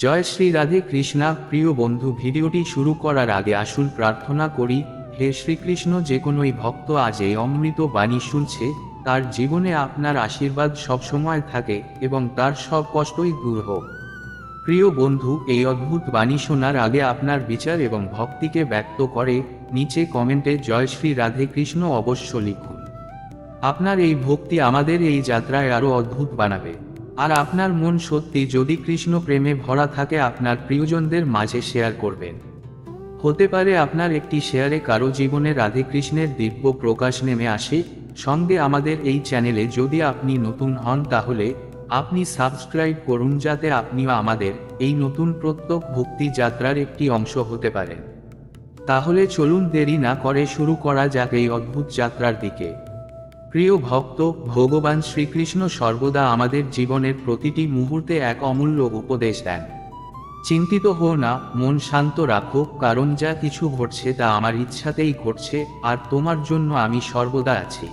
জয় শ্রী রাধে কৃষ্ণা। প্রিয় বন্ধু, ভিডিওটি শুরু করার আগে আসুন প্রার্থনা করি। হে শ্রীকৃষ্ণ, যে কোনোই ভক্ত আজ এই অমৃত বাণী শুনছে, তার জীবনে আপনার আশীর্বাদ সবসময় থাকে এবং তার সব কষ্টই দূর হোক। প্রিয় বন্ধু, এই অদ্ভুত বাণী শোনার আগে আপনার বিচার এবং ভক্তিকে ব্যক্ত করে নিচে কমেন্টে জয় শ্রী রাধে কৃষ্ণ অবশ্য লিখুন। আপনার এই ভক্তি আমাদের এই যাত্রায় আরও অদ্ভুত বানাবে। আর আপনার মন সত্যি যদি কৃষ্ণ প্রেমে ভরা থাকে, আপনার প্রিয়জনদের মাঝে শেয়ার করবেন। হতে পারে আপনার একটি শেয়ারে কারো জীবনে রাধে কৃষ্ণের দিব্য প্রকাশ নেমে আসে। সঙ্গে আমাদের এই চ্যানেলে যদি আপনি নতুন হন, তাহলে আপনি সাবস্ক্রাইব করুন, যাতে আপনিও আমাদের এই নতুন প্রত্যেক ভক্তি যাত্রার একটি অংশ হতে পারেন। তাহলে চলুন দেরি না করে শুরু করা যাক এই অদ্ভুত যাত্রার দিকে। প্রিয় ভক্ত, ভগবান শ্রীকৃষ্ণ সর্বদা আমাদের জীবনের প্রতিটি মুহূর্তে এক অমূল্য উপদেশ দেন। চিন্তিত হও না, মন শান্ত রাখো, কারণ যা কিছু ঘটছে তা আমার ইচ্ছাতেই ঘটছে, আর তোমার জন্য আমি সর্বদা আছি।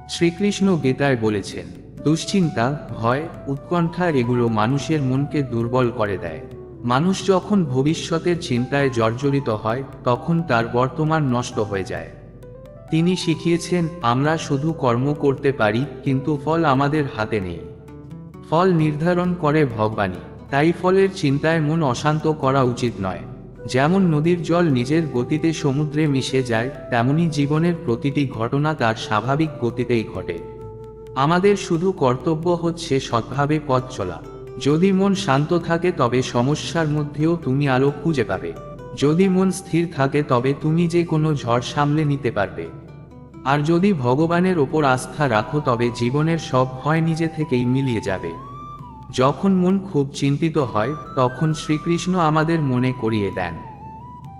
শ্রীকৃষ্ণ গীতায় বলেছেন, দুশ্চিন্তা, ভয়, উৎকণ্ঠা এগুলো মানুষের মনকে দুর্বল করে দেয়। মানুষ যখন ভবিষ্যতের চিন্তায় জর্জরিত হয়, তখন তার বর্তমান নষ্ট হয়ে যায়। তিনি শিখিয়েছেন, আমরা শুধু কর্ম করতে পারি, কিন্তু ফল আমাদের হাতে নেই। ফল নির্ধারণ করে ভগবানই। তাই ফলের চিন্তায় মন অশান্ত করা উচিত নয়। যেমন নদীর জল নিজের গতিতে সমুদ্রে মিশে যায়, তেমনি জীবনের প্রতিটি ঘটনা তার স্বাভাবিক গতিতেই ঘটে। আমাদের শুধু কর্তব্য হচ্ছে সৎভাবে পথ চলা। যদি মন শান্ত থাকে, তবে সমস্যার মধ্যেও তুমি আলো খুঁজে পাবে। যদি মন স্থির থাকে, তবে তুমি যে কোনো ঝড় সামলে নিতে পারবে। আর যদি ভগবানের ওপর আস্থা রাখো, তবে জীবনের সব ভয় নিজে থেকেই মিলিয়ে যাবে। যখন মন খুব চিন্তিত হয়, তখন শ্রীকৃষ্ণ আমাদের মনে করিয়ে দেন,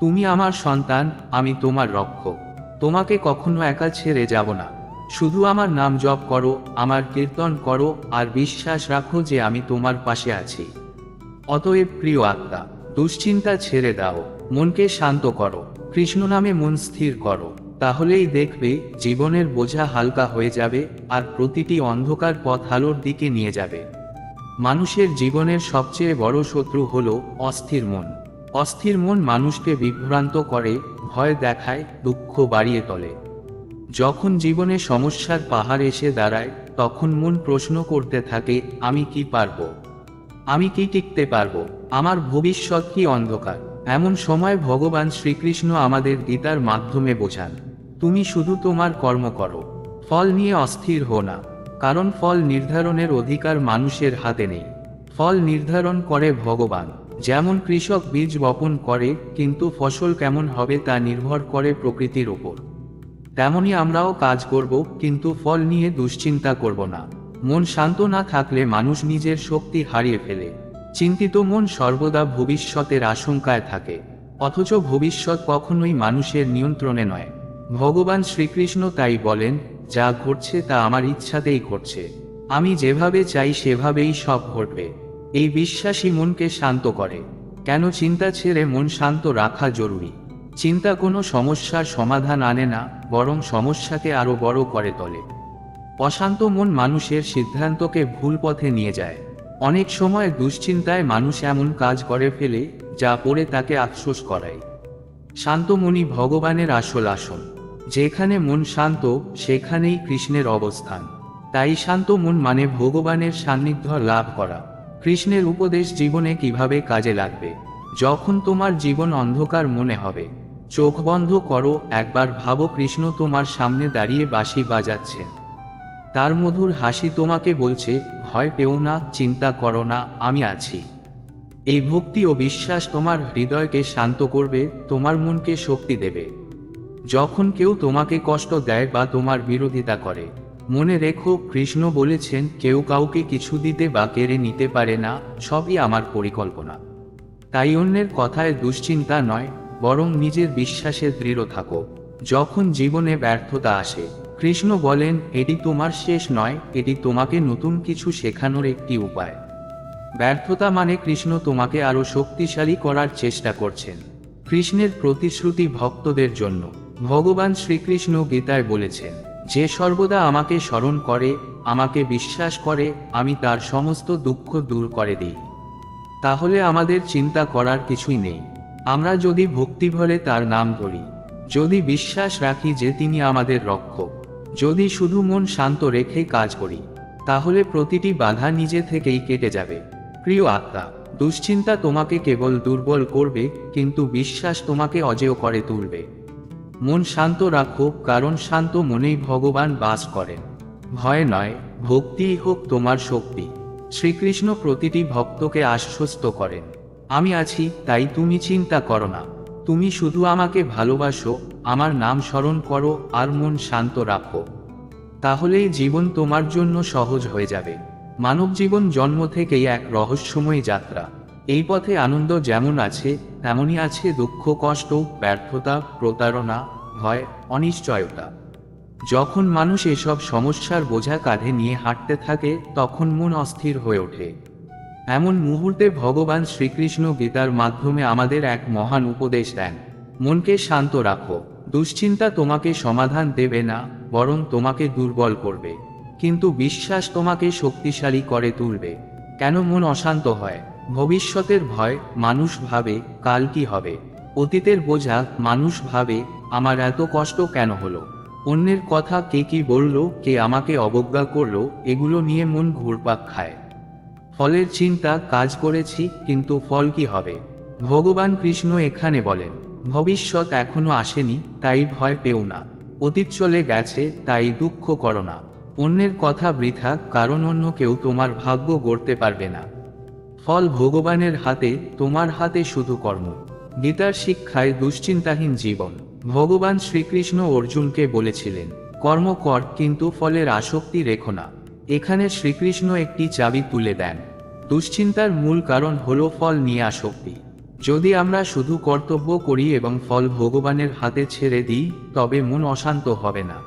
তুমি আমার সন্তান, আমি তোমার রক্ষক। তোমাকে কখনো একা ছেড়ে যাব না। শুধু আমার নাম জপ করো, আমার কীর্তন করো, আর বিশ্বাস রাখো যে আমি তোমার পাশে আছি। অতএব প্রিয় আত্মা, দুশ্চিন্তা ছেড়ে দাও, মনকে শান্ত করো, কৃষ্ণ নামে মন স্থির করো। তাহলেই দেখবে জীবনের বোঝা হালকা হয়ে যাবে, আর প্রতিটি অন্ধকার পথ আলোর দিকে নিয়ে যাবে। মানুষের জীবনের সবচেয়ে বড় শত্রু হলো অস্থির মন। অস্থির মন মানুষকে বিভ্রান্ত করে, ভয় দেখায়, দুঃখ বাড়িয়ে তোলে। যখন জীবনে সমস্যার পাহাড় এসে দাঁড়ায়, তখন মন প্রশ্ন করতে থাকে, আমি কি পারবো? আমি কি টিকতে পারবো? আমার ভবিষ্যৎ কি অন্ধকার? এমন সময় ভগবান শ্রীকৃষ্ণ আমাদের গীতার মাধ্যমে বোঝান, তুমি শুধু তোমার কর্ম করো, ফল নিয়ে অস্থির হো না। কারণ ফল নির্ধারণের অধিকার মানুষের হাতে নেই। ফল নির্ধারণ করে ভগবান। যেমন কৃষক বীজ বপন করে, কিন্তু ফসল কেমন হবে তা নির্ভর করে প্রকৃতির ওপর। তেমনি আমরাও কাজ করব, কিন্তু ফল নিয়ে দুশ্চিন্তা করব না। মন শান্ত না থাকলে মানুষ নিজের শক্তি হারিয়ে ফেলে। চিন্তিত মন সর্বদা ভবিষ্যতের আশঙ্কায় থাকে, অথচ ভবিষ্যৎ কখনোই মানুষের নিয়ন্ত্রণে নয়। ভগবান শ্রীকৃষ্ণ তাই বলেন, যা ঘটছে তা আমার ইচ্ছাতেই ঘটছে। আমি যেভাবে চাই সেভাবেই সব ঘটবে। এই বিশ্বাসই মনকে শান্ত করে। কেন চিন্তা ছেড়ে মন শান্ত রাখা জরুরি? চিন্তা কোনো সমস্যার সমাধান আনে না, বরং সমস্যাকে আরও বড় করে তোলে। অশান্ত মন মানুষের সিদ্ধান্তকে ভুল পথে নিয়ে যায়। অনেক সময় দুশ্চিন্তায় মানুষ এমন কাজ করে ফেলে, যা পরে তাকে আফসোস করায়। শান্ত মনই ভগবানের আসল আসন। যেখানে মন শান্ত, সেখানেই কৃষ্ণের অবস্থান। তাই শান্ত মন মানে ভগবানের সান্নিধ্য লাভ করা। কৃষ্ণের উপদেশ জীবনে কিভাবে কাজে লাগবে? যখন তোমার জীবন অন্ধকার মনে হবে, চোখ বন্ধ করো, একবার ভাবো কৃষ্ণ তোমার সামনে দাঁড়িয়ে বাঁশি বাজাচ্ছেন। তার মধুর হাসি তোমাকে বলছে, ভয় পেও না, চিন্তা করো না, আমি আছি। এই ভক্তি ও বিশ্বাস তোমার হৃদয়কে শান্ত করবে, তোমার মনকে শক্তি দেবে। যখন কেউ তোমাকে কষ্ট দেয় বা তোমার বিরোধিতা করে, মনে রেখো কৃষ্ণ বলেছেন, কেউ কাউকে কিছু দিতে বা কেড়ে নিতে পারে না, সবই আমার পরিকল্পনা। তাই অন্যের কথায় দুশ্চিন্তা নয়, বরং নিজের বিশ্বাসে দৃঢ় থাকো। যখন জীবনে ব্যর্থতা আসে, কৃষ্ণ বলেন, এটি তোমার শেষ নয়, এটি তোমাকে নতুন কিছু শেখানোর একটি উপায়। ব্যর্থতা মানে কৃষ্ণ তোমাকে আরও শক্তিশালী করার চেষ্টা করছেন। কৃষ্ণের প্রতিশ্রুতি ভক্তদের জন্য। ভগবান শ্রীকৃষ্ণ গীতায় বলেছেন, যে সর্বদা আমাকে স্মরণ করে, আমাকে বিশ্বাস করে, আমি তার সমস্ত দুঃখ দূর করে দিই। তাহলে আমাদের চিন্তা করার কিছুই নেই। আমরা যদি ভক্তিভরে তার নাম ধরি, যদি বিশ্বাস রাখি যে তিনি আমাদের রক্ষক, যদি শুধু মন শান্ত রেখে কাজ করি, তাহলে প্রতিটি বাধা নিজে থেকেই কেটে যাবে। প্রিয় আত্মা, দুশ্চিন্তা তোমাকে কেবল দুর্বল করবে, কিন্তু বিশ্বাস তোমাকে অজেয় করে তুলবে। মন শান্ত রাখো, কারণ শান্ত মনেই ভগবান বাস করেন। ভয় নয়, ভক্তিই হোক তোমার শক্তি। শ্রীকৃষ্ণ প্রতিটি ভক্তকে আশ্বস্ত করেন, আমি আছি, তাই তুমি চিন্তা করো না। তুমি শুধু আমাকে ভালোবাসো, আমার নাম স্মরণ করো আর মন শান্ত রাখো। তাহলেই জীবন তোমার জন্য সহজ হয়ে যাবে। মানব জীবন জন্ম থেকেই এক রহস্যময় যাত্রা। এই পথে আনন্দ যেমন আছে, তেমনই আছে দুঃখ, কষ্ট, ব্যর্থতা, প্রতারণা, ভয়, অনিশ্চয়তা। যখন মানুষ এসব সমস্যার বোঝা কাঁধে নিয়ে হাঁটতে থাকে, তখন মন অস্থির হয়ে ওঠে। এমন মুহূর্তে ভগবান শ্রীকৃষ্ণ গীতার মাধ্যমে আমাদের এক মহান উপদেশ দেন, মনকে শান্ত রাখো। দুশ্চিন্তা তোমাকে সমাধান দেবে না, বরং তোমাকে দুর্বল করবে, কিন্তু বিশ্বাস তোমাকে শক্তিশালী করে তুলবে। কেন মন অশান্ত হয়? ভবিষ্যতের ভয়, মানুষ ভাবে কাল কি হবে। অতীতের বোঝা, মানুষ ভাবে আমার এত কষ্ট কেন হলো। অন্যের কথা, কে কি বলল, কে আমাকে অবজ্ঞা করলো, এগুলো নিয়ে মন ঘুরপাক খায়। ফলের চিন্তা, কাজ করেছি কিন্তু ফল কি হবে। ভগবান কৃষ্ণ এখানে বলেন, ভবিষ্যৎ এখনো আসেনি, তাই ভয় পেও না। অতীত চলে গেছে, তাই দুঃখ করো না। অন্যের কথা বৃথা, কারণ অন্য কেউ তোমার ভাগ্য গড়তে পারবে না। ফল ভগবানের হাতে, তোমার হাতে শুধু কর্ম। গীতার শিক্ষায় দুশ্চিন্তাহীন জীবন। ভগবান শ্রীকৃষ্ণ অর্জুনকে বলেছিলেন, কর্ম কর, কিন্তু ফলের আসক্তি রেখো না। এখানে শ্রীকৃষ্ণ একটি চাবি তুলে দেন। দুশ্চিন্তার মূল কারণ হলো ফল নিয়ে আসক্তি। যদি আমরা শুধু কর্তব্য করি এবং ফল ভগবানের হাতে ছেড়ে দিই, তবে মন অশান্ত হবে না।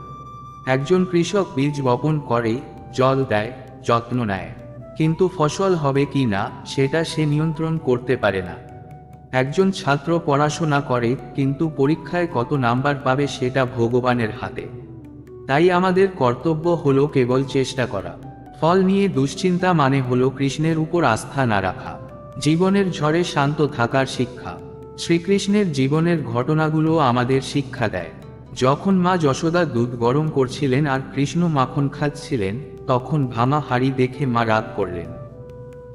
একজন কৃষক বীজ বপন করে, জল দেয়, যত্ন নেয়, কিন্তু ফসল হবে কি না সেটা সে নিয়ন্ত্রণ করতে পারে না। একজন ছাত্র পড়াশোনা করে, কিন্তু পরীক্ষায় কত নাম্বার পাবে সেটা ভগবানের হাতে। তাই আমাদের কর্তব্য হলো কেবল চেষ্টা করা। ফল নিয়ে দুশ্চিন্তা মানে হলো কৃষ্ণের উপর আস্থা না রাখা। জীবনের ঝড়ে শান্ত থাকার শিক্ষা। শ্রীকৃষ্ণের জীবনের ঘটনাগুলো আমাদের শিক্ষা দেয়। যখন মা যশোদা দুধ গরম করছিলেন আর কৃষ্ণ মাখন খাচ্ছিলেন, তখন ভামা হাড়ি দেখে মা রাগ করলেন,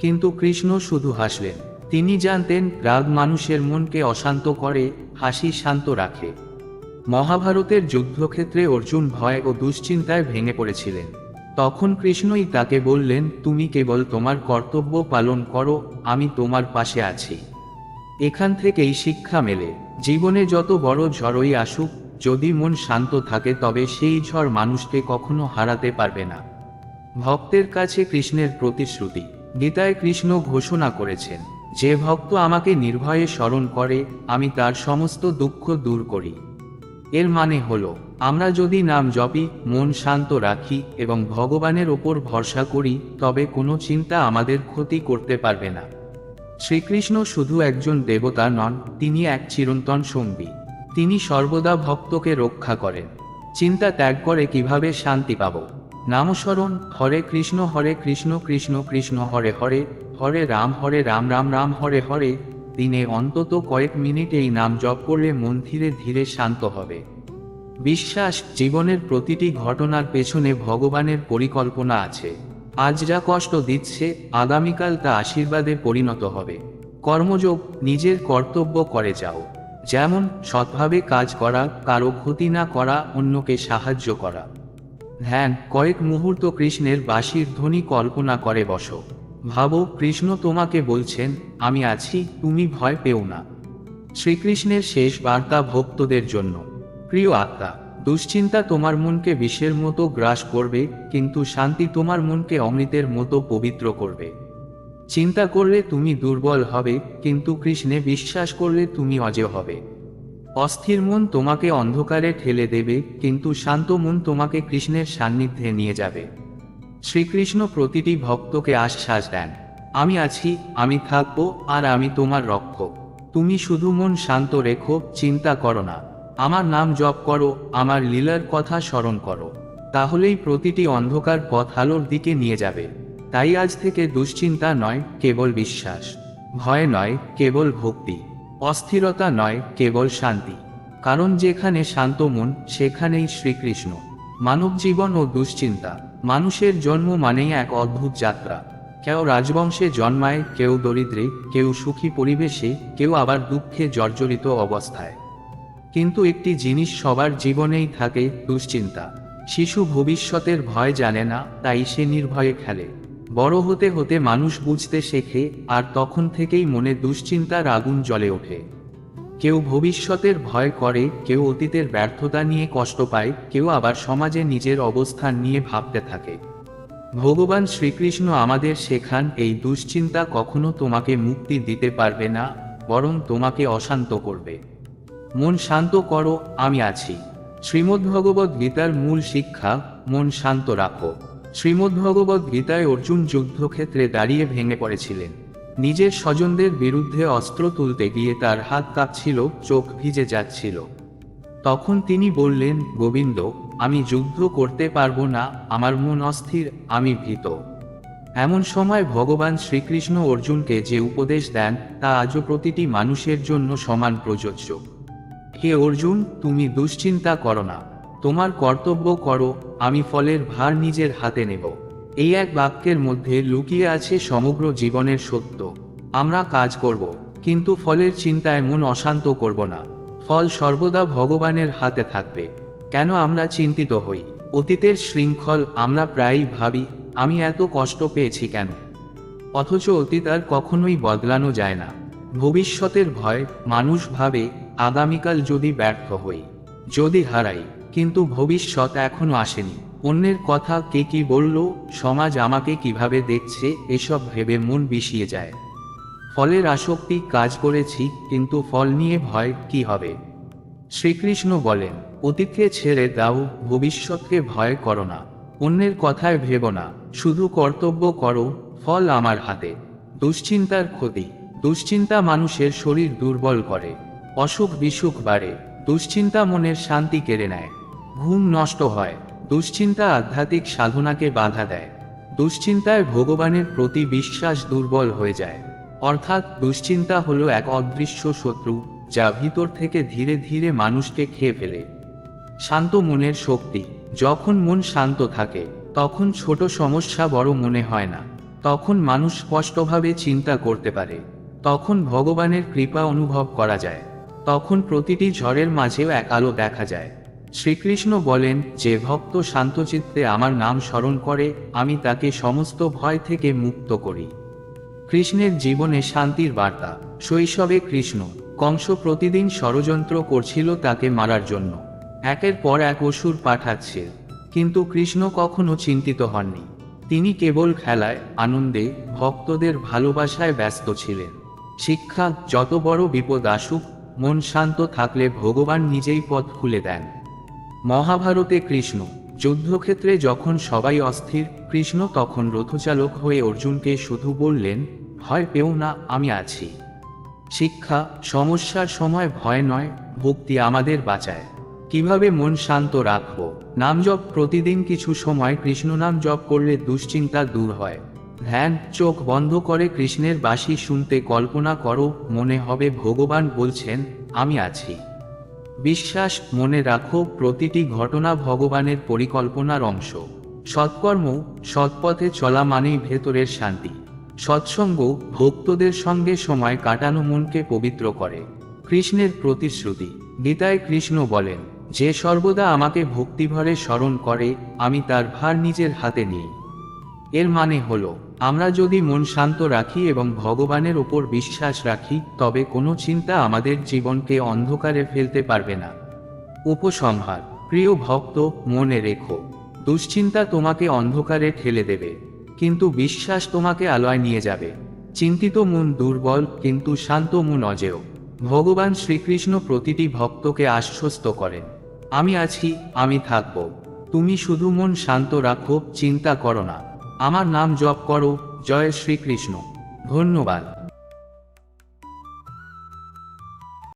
কিন্তু কৃষ্ণ শুধু হাসলেন। তিনি জানতেন রাগ মানুষের মনকে অশান্ত করে, হাসি শান্ত রাখে। মহাভারতের যুদ্ধক্ষেত্রে অর্জুন ভয় ও দুশ্চিন্তায় ভেঙে পড়েছিলেন। তখন কৃষ্ণই তাকে বললেন, তুমি কেবল তোমার কর্তব্য পালন করো, আমি তোমার পাশে আছি। এখান থেকেই শিক্ষা মেলে, জীবনে যত বড় ঝড়ই আসুক, যদি মন শান্ত থাকে তবে সেই ঝড় মানুষকে কখনো হারাতে পারবে না। ভক্তের কাছে কৃষ্ণের প্রতিশ্রুতি। গীতায় কৃষ্ণ ঘোষণা করেছেন, যে ভক্ত আমাকে নির্ভয়ে স্মরণ করে, আমি তার সমস্ত দুঃখ দূর করি। এর মানে হলো, আমরা যদি নাম জপি, মন শান্ত রাখি এবং ভগবানের ওপর ভরসা করি, তবে কোনো চিন্তা আমাদের ক্ষতি করতে পারবে না। শ্রীকৃষ্ণ শুধু একজন দেবতা নন, তিনি এক চিরন্তন সঙ্গী। তিনি সর্বদা ভক্তকে রক্ষা করেন। চিন্তা ত্যাগ করে কিভাবে শান্তি পাব? নামস্মরণ, হরে কৃষ্ণ কৃষ্ণ কৃষ্ণ হরে হরে, হরে রাম রাম রাম হরে হরে। দিনে অন্তত কয়েক মিনিট এই নাম জপ করলে মন ধীরে ধীরে শান্ত হবে। বিশ্বাস, জীবনের প্রতিটি ঘটনার পেছনে ভগবানের পরিকল্পনা আছে। আজ যা কষ্ট দিচ্ছে, আগামীকাল তা আশীর্বাদে পরিণত হবে। কর্মযোগ, নিজের কর্তব্য করে যাও। যেমন সৎভাবে কাজ করা, কারো ক্ষতি না করা, অন্যকে সাহায্য করা। ধ্যান, কয়েক মুহূর্ত কৃষ্ণের বাঁশির ধ্বনি কল্পনা করে বসো। ভাবো, কৃষ্ণ তোমাকে বলছেন, আমি আছি, তুমি ভয় পেও না। শ্রীকৃষ্ণের শেষ বার্তা ভক্তদের জন্য। প্রিয় আত্মা, দুশ্চিন্তা তোমার মনকে বিষের মতো গ্রাস করবে, কিন্তু শান্তি তোমার মনকে অমৃতের মতো পবিত্র করবে। চিন্তা করলে তুমি দুর্বল হবে, কিন্তু কৃষ্ণে বিশ্বাস করলে তুমি অজেয় হবে। অস্থির মন তোমাকে অন্ধকারে ঠেলে দেবে, কিন্তু শান্ত মন তোমাকে কৃষ্ণের সান্নিধ্যে নিয়ে যাবে। শ্রীকৃষ্ণ প্রতিটি ভক্তকে আশ্বাস দেন, আমি আছি, আমি থাকব, আর আমি তোমার রক্ষক। তুমি শুধু মন শান্ত রেখো, চিন্তা করো না। আমার নাম জপ করো, আমার লীলার কথা স্মরণ করো। তাহলেই প্রতিটি অন্ধকার পথ আলোর দিকে নিয়ে যাবে। তাই আজ থেকে দুশ্চিন্তা নয়, কেবল বিশ্বাস। ভয় নয়, কেবল ভক্তি। অস্থিরতা নয়, কেবল শান্তি। কারণ যেখানে শান্ত মন, সেখানেই শ্রীকৃষ্ণ। মানব জীবন ও দুশ্চিন্তা। মানুষের জন্ম মানেই এক অদ্ভুত যাত্রা। কেউ রাজবংশে জন্মায়, কেউ দরিদ্রে, কেউ সুখী পরিবেশে, কেউ আবার দুঃখে জর্জরিত অবস্থায়। কিন্তু একটি জিনিস সবার জীবনেই থাকে, দুশ্চিন্তা। শিশু ভবিষ্যতের ভয় জানে না, তাই সে নির্ভয়ে খেলে। বড় হতে হতে মানুষ বুঝতে শেখে, আর তখন থেকেই মনে দুশ্চিন্তার আগুন জ্বলে ওঠে। কেউ ভবিষ্যতের ভয় করে, কেউ অতীতের ব্যর্থতা নিয়ে কষ্ট পায়, কেউ আবার সমাজে নিজের অবস্থান নিয়ে ভাবতে থাকে। ভগবান শ্রীকৃষ্ণ আমাদের শেখান, এই দুশ্চিন্তা কখনো তোমাকে মুক্তি দিতে পারবে না, বরং তোমাকে অশান্ত করবে। মন শান্ত করো, আমি আছি। শ্রীমদ্ভগবদ্ গীতার মূল শিক্ষা, মন শান্ত রাখো। শ্রীমদ্ভগবদ্ গীতায় অর্জুন যুদ্ধক্ষেত্রে দাঁড়িয়ে ভেঙে পড়েছিলেন। নিজের স্বজনদের বিরুদ্ধে অস্ত্র তুলতে গিয়ে তার হাত কাঁপছিল, চোখ ভিজে যাচ্ছিল। তখন তিনি বললেন, গোবিন্দ, আমি যুদ্ধ করতে পারবো না, আমার মন অস্থির, আমি ভীত। এমন সময় ভগবান শ্রীকৃষ্ণ অর্জুনকে যে উপদেশ দেন, তা আজও প্রতিটি মানুষের জন্য সমান প্রযোজ্য। হে অর্জুন, তুমি দুশ্চিন্তা করো না, তোমার কর্তব্য করো, আমি ফলের ভার নিজের হাতে নেব। এই এক বাক্যের মধ্যে লুকিয়ে আছে সমগ্র জীবনের সত্য। আমরা কাজ করব, কিন্তু ফলের চিন্তায় মন অশান্ত করব না। ফল সর্বদা ভগবানের হাতে থাকবে। কেন আমরা চিন্তিত হই? অতীতের শৃঙ্খল। আমরা প্রায়ই ভাবি, আমি এত কষ্ট পেয়েছি কেন? অথচ অতীত আর কখনোই বদলানো যায় না। ভবিষ্যতের ভয়। মানুষ ভাবে, আগামীকাল যদি ব্যর্থ হই, যদি হারাই। কিন্তু ভবিষ্যৎ এখনো আসেনি। অন্যের কথা, কে কি বলল, সমাজ আমাকে কিভাবে দেখছে, এসব ভেবে মন বিষিয়ে যায়। ফলের আসক্তি। কাজ করেছি, কিন্তু ফল নিয়ে ভয়, কি হবে? শ্রীকৃষ্ণ বলেন, অতীতকে ছেড়ে দাও, ভবিষ্যৎকে ভয় করো না। অন্যের কথায় ভেবো না, শুধু কর্তব্য করো, ফল আমার হাতে। দুশ্চিন্তার ক্ষতি। দুশ্চিন্তা মানুষের শরীর দুর্বল করে, অসুখ বিসুখ বাড়ে। দুশ্চিন্তা মনের শান্তি কেড়ে নেয়, ঘুম নষ্ট হয়। দুশ্চিন্তা আধ্যাত্মিক সাধনাকে বাধা দেয়। দুশ্চিন্তায় ভগবানের প্রতি বিশ্বাস দুর্বল হয়ে যায়। অর্থাৎ দুশ্চিন্তা হলো এক অদৃশ্য শত্রু, যা ভিতর থেকে ধীরে ধীরে মানুষকে খেয়ে ফেলে। শান্ত মনের শক্তি। যখন মন শান্ত থাকে, তখন ছোট সমস্যা বড় মনে হয় না। তখন মানুষ স্পষ্টভাবে চিন্তা করতে পারে। তখন ভগবানের কৃপা অনুভব করা যায়। তখন প্রতিটি ঝড়ের মাঝেও এক আলো দেখা যায়। শ্রীকৃষ্ণ বলেন, যে ভক্ত শান্তচিত্তে আমার নাম স্মরণ করে, আমি তাকে সমস্ত ভয় থেকে মুক্ত করি। কৃষ্ণের জীবনে শান্তির বার্তা। শৈশবে কৃষ্ণ, কংস প্রতিদিন ষড়যন্ত্র করছিল তাকে মারার জন্য। একের পর এক অসুর পাঠাচ্ছে, কিন্তু কৃষ্ণ কখনো চিন্তিত হননি। তিনি কেবল খেলায়, আনন্দে, ভক্তদের ভালোবাসায় ব্যস্ত ছিলেন। শিক্ষা, যত বড় বিপদ আসুক, মন শান্ত থাকলে ভগবান নিজেই পথ খুলে দেন। মহাভারতে কৃষ্ণ, যুদ্ধক্ষেত্রে যখন সবাই অস্থির, কৃষ্ণ তখন রথচালক হয়ে অর্জুনকে শুধু বললেন, ভয় পেও না, আমি আছি। শিক্ষা, সমস্যার সময় ভয় নয়, ভক্তি আমাদের বাঁচায়। কিভাবে মন শান্ত রাখবো? নাম জপ। প্রতিদিন কিছু সময় কৃষ্ণ নাম জপ করলে দুশ্চিন্তা দূর হয়। ধ্যান। চোখ বন্ধ করে কৃষ্ণের বাঁশি শুনতে কল্পনা করো, মনে হবে ভগবান বলছেন, আমি আছি। বিশ্বাস। মনে রাখো, প্রতিটি ঘটনা ভগবানের পরিকল্পনার অংশ। সৎকর্ম। সৎপথে চলা মানেই ভেতরের শান্তি। সৎসঙ্গ। ভক্তদের সঙ্গে সময় কাটানো মনকে পবিত্র করে। কৃষ্ণের প্রতিশ্রুতি। গীতায় কৃষ্ণ বলেন, যে সর্বদা আমাকে ভক্তিভরে স্মরণ করে, আমি তার ভার নিজের হাতে নিই। এর মানে হলো, আমরা যদি মন শান্ত রাখি এবং ভগবানের ওপর বিশ্বাস রাখি, তবে কোনো চিন্তা আমাদের জীবনকে অন্ধকারে ফেলতে পারবে না। উপসংহার। প্রিয় ভক্ত, মনে রেখো, দুশ্চিন্তা তোমাকে অন্ধকারে ঠেলে দেবে, কিন্তু বিশ্বাস তোমাকে আলোয় নিয়ে যাবে। চিন্তিত মন দুর্বল, কিন্তু শান্ত মন অজেয়। ভগবান শ্রীকৃষ্ণ প্রতিটি ভক্তকে আশ্বস্ত করেন, আমি আছি, আমি থাকব। তুমি শুধু মন শান্ত রাখো, চিন্তা করো না, আমার নাম জপ করো। জয় শ্রীকৃষ্ণ। ধন্যবাদ।